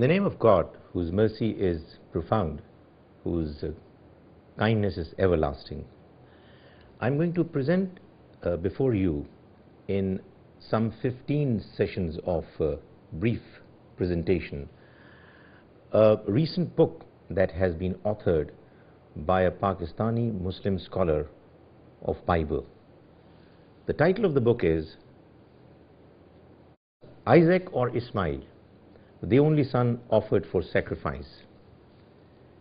the name of God, whose mercy is profound, whose kindness is everlasting, I'm going to present before you in some 15 sessions of brief presentation a recent book that has been authored by a Pakistani Muslim scholar of Bible. The title of the book is Isaac or Ismail, the only son offered for sacrifice.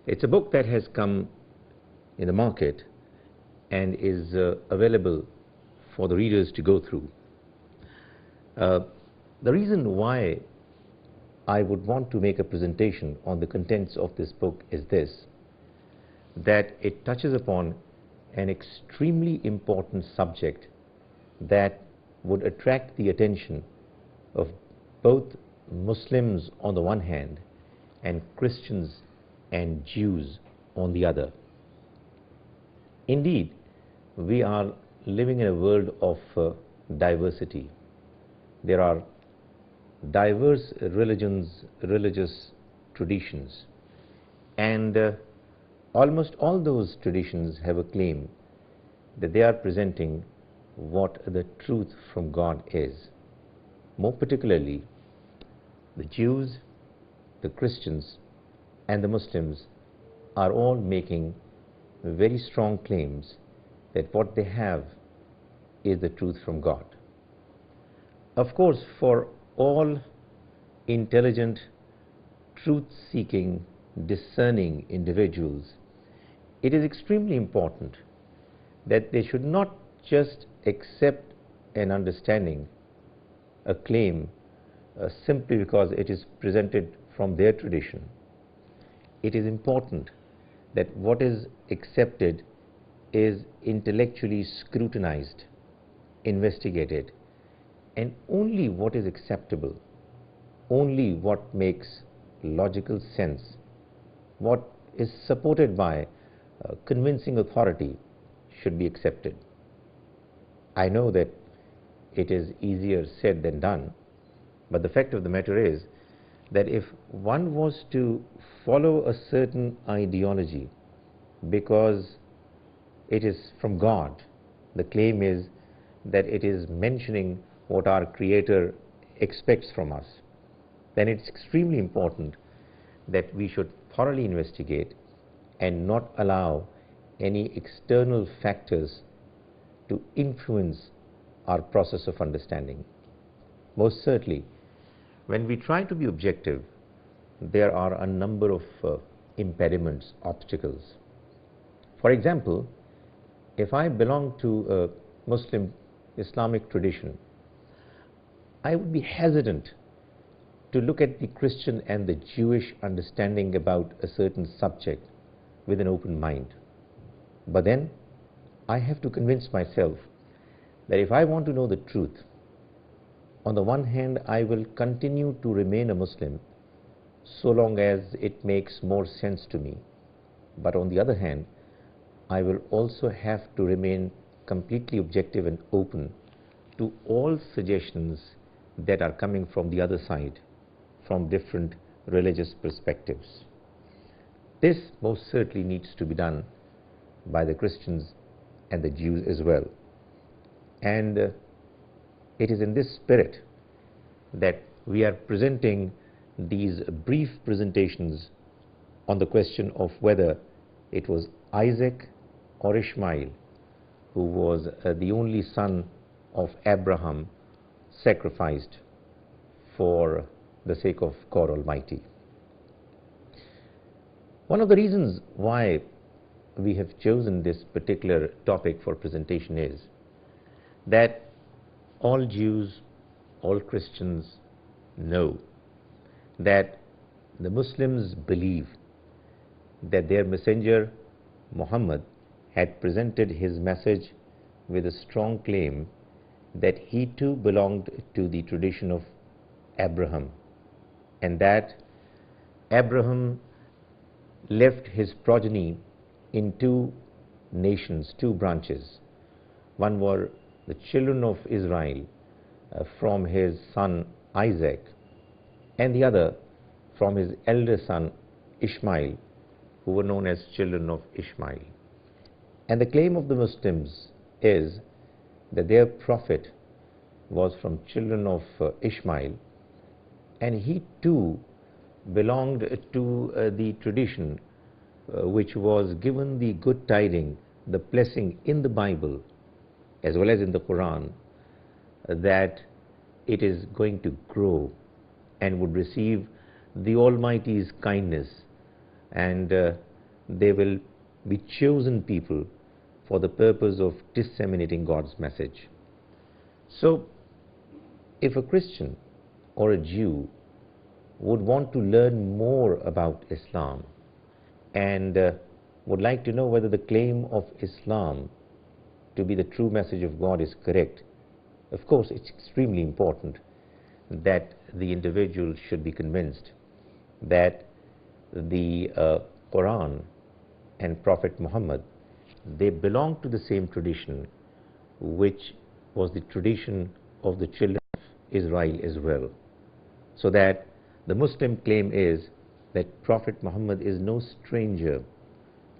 It's a book that has come in the market and is available for the readers to go through. The reason why I would want to make a presentation on the contents of this book is this, that it touches upon an extremely important subject that would attract the attention of both Muslims on the one hand and Christians and Jews on the other. Indeed, we are living in a world of diversity. There are diverse religions, religious traditions, and almost all those traditions have a claim that they are presenting what the truth from God is. More particularly, the Jews, the Christians, and the Muslims are all making very strong claims that what they have is the truth from God. Of course, for all intelligent, truth-seeking, discerning individuals, it is extremely important that they should not just accept an understanding, a claim, simply because it is presented from their tradition. It is important that what is accepted is intellectually scrutinized, investigated, and only what is acceptable, only what makes logical sense, what is supported by convincing authority should be accepted. I know that it is easier said than done, but the fact of the matter is that if one was to follow a certain ideology because it is from God, the claim is that it is mentioning what our Creator expects from us, then it's extremely important that we should thoroughly investigate and not allow any external factors to influence our process of understanding. Most certainly, when we try to be objective, there are a number of impediments, obstacles. For example, if I belong to a Muslim Islamic tradition, I would be hesitant to look at the Christian and the Jewish understanding about a certain subject with an open mind. But then I have to convince myself that if I want to know the truth, on the one hand, I will continue to remain a Muslim so long as it makes more sense to me. But on the other hand, I will also have to remain completely objective and open to all suggestions that are coming from the other side, from different religious perspectives. This most certainly needs to be done by the Christians and the Jews as well. And it is in this spirit that we are presenting these brief presentations on the question of whether it was Isaac or Ismail who was the only son of Abraham sacrificed for the sake of God Almighty. One of the reasons why we have chosen this particular topic for presentation is that all Jews, all Christians know that the Muslims believe that their messenger Muhammad had presented his message with a strong claim that he too belonged to the tradition of Abraham, and that Abraham left his progeny in two nations, two branches. One were the children of Israel from his son Isaac, and the other from his elder son Ismail, who were known as children of Ismail. And the claim of the Muslims is that their prophet was from children of Ismail, and he too belonged to the tradition which was given the good tiding, the blessing in the Bible as well as in the Quran, that it is going to grow and would receive the Almighty's kindness, and they will be chosen people for the purpose of disseminating God's message. So, if a Christian or a Jew would want to learn more about Islam and would like to know whether the claim of Islam to be the true message of God is correct, of course it's extremely important that the individual should be convinced that the Quran and Prophet Muhammad, they belong to the same tradition which was the tradition of the children of Israel as well. So that the Muslim claim is that Prophet Muhammad is no stranger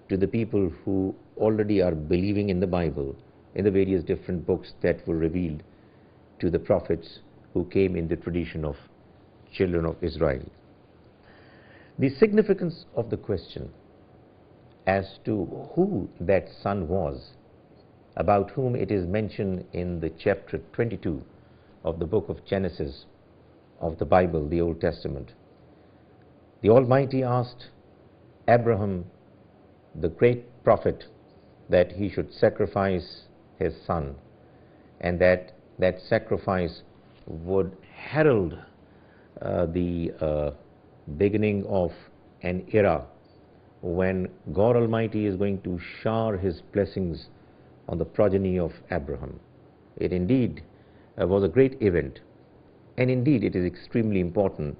to the people who already are believing in the Bible, in the various different books that were revealed to the prophets who came in the tradition of children of Israel. The significance of the question as to who that son was, about whom it is mentioned in the chapter 22 of the book of Genesis of the Bible, the Old Testament. The Almighty asked Abraham, the great prophet, that he should sacrifice his son, and that sacrifice would herald the beginning of an era when God Almighty is going to shower his blessings on the progeny of Abraham. It indeed was a great event, and indeed it is extremely important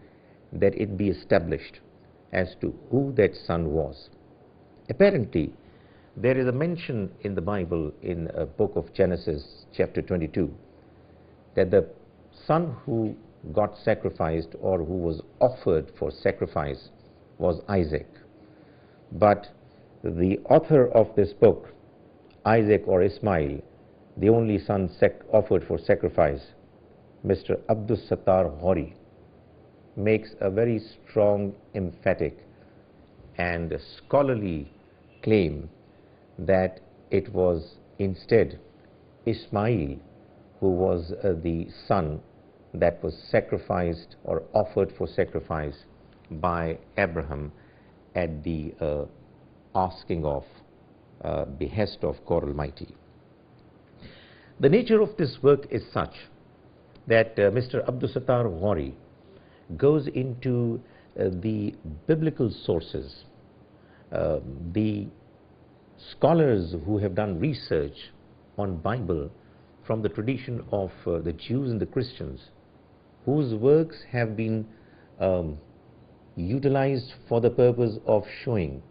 that it be established as to who that son was. Apparently, there is a mention in the Bible in a book of Genesis chapter 22 that the son who got sacrificed or who was offered for sacrifice was Isaac. But the author of this book, Isaac or Ismail, the only son offered for sacrifice, Mr. Abdus Sattar Ghauri, makes a very strong, emphatic and scholarly claim that it was instead Ismail who was the son that was sacrificed or offered for sacrifice by Abraham at the asking of behest of God Almighty. The nature of this work is such that Mr. Abdus Sattar Ghauri goes into the biblical sources, the scholars who have done research on Bible from the tradition of the Jews and the Christians, whose works have been utilized for the purpose of showing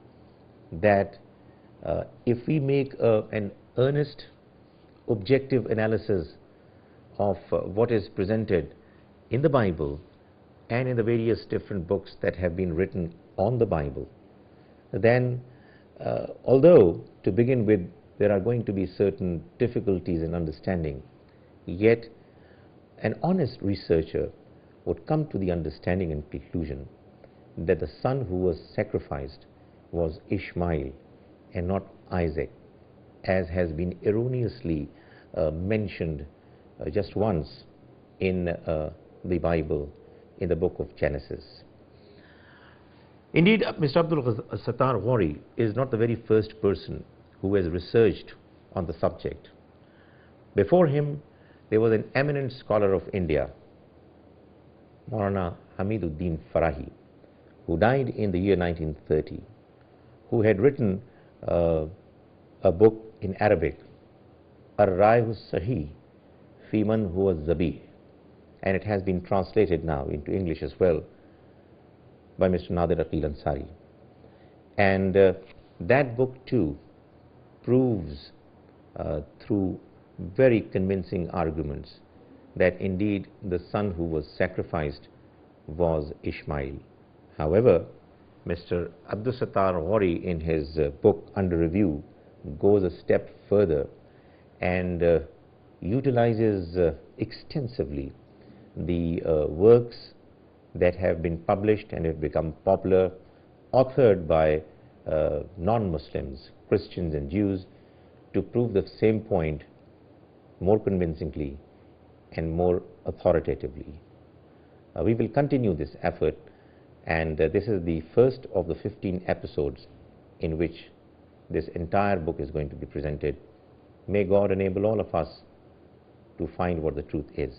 that if we make an earnest, objective analysis of what is presented in the Bible and in the various different books that have been written on the Bible, then although to begin with there are going to be certain difficulties in understanding, yet an honest researcher would come to the understanding and conclusion that the son who was sacrificed was Ismail and not Isaac, as has been erroneously mentioned just once in the Bible in the book of Genesis. Indeed, Mr. Abdul Sattar Ghauri is not the very first person who has researched on the subject. Before him, there was an eminent scholar of India, Maulana Hamiduddin Farahi, who died in the year 1930, who had written a book in Arabic, Ar-Rayhu Sahih Fi Man Huwa Zabih, and it has been translated now into English as well by Mr. Nadir Aqil Ansari. And that book too proves through very convincing arguments that indeed the son who was sacrificed was Ismail. However, Mr. Abdus Ghauri, in his book Under Review, goes a step further and utilizes extensively the works that have been published and have become popular, authored by non-Muslims, Christians and Jews, to prove the same point more convincingly and more authoritatively. We will continue this effort, and this is the first of the 15 episodes in which this entire book is going to be presented. May God enable all of us to find what the truth is.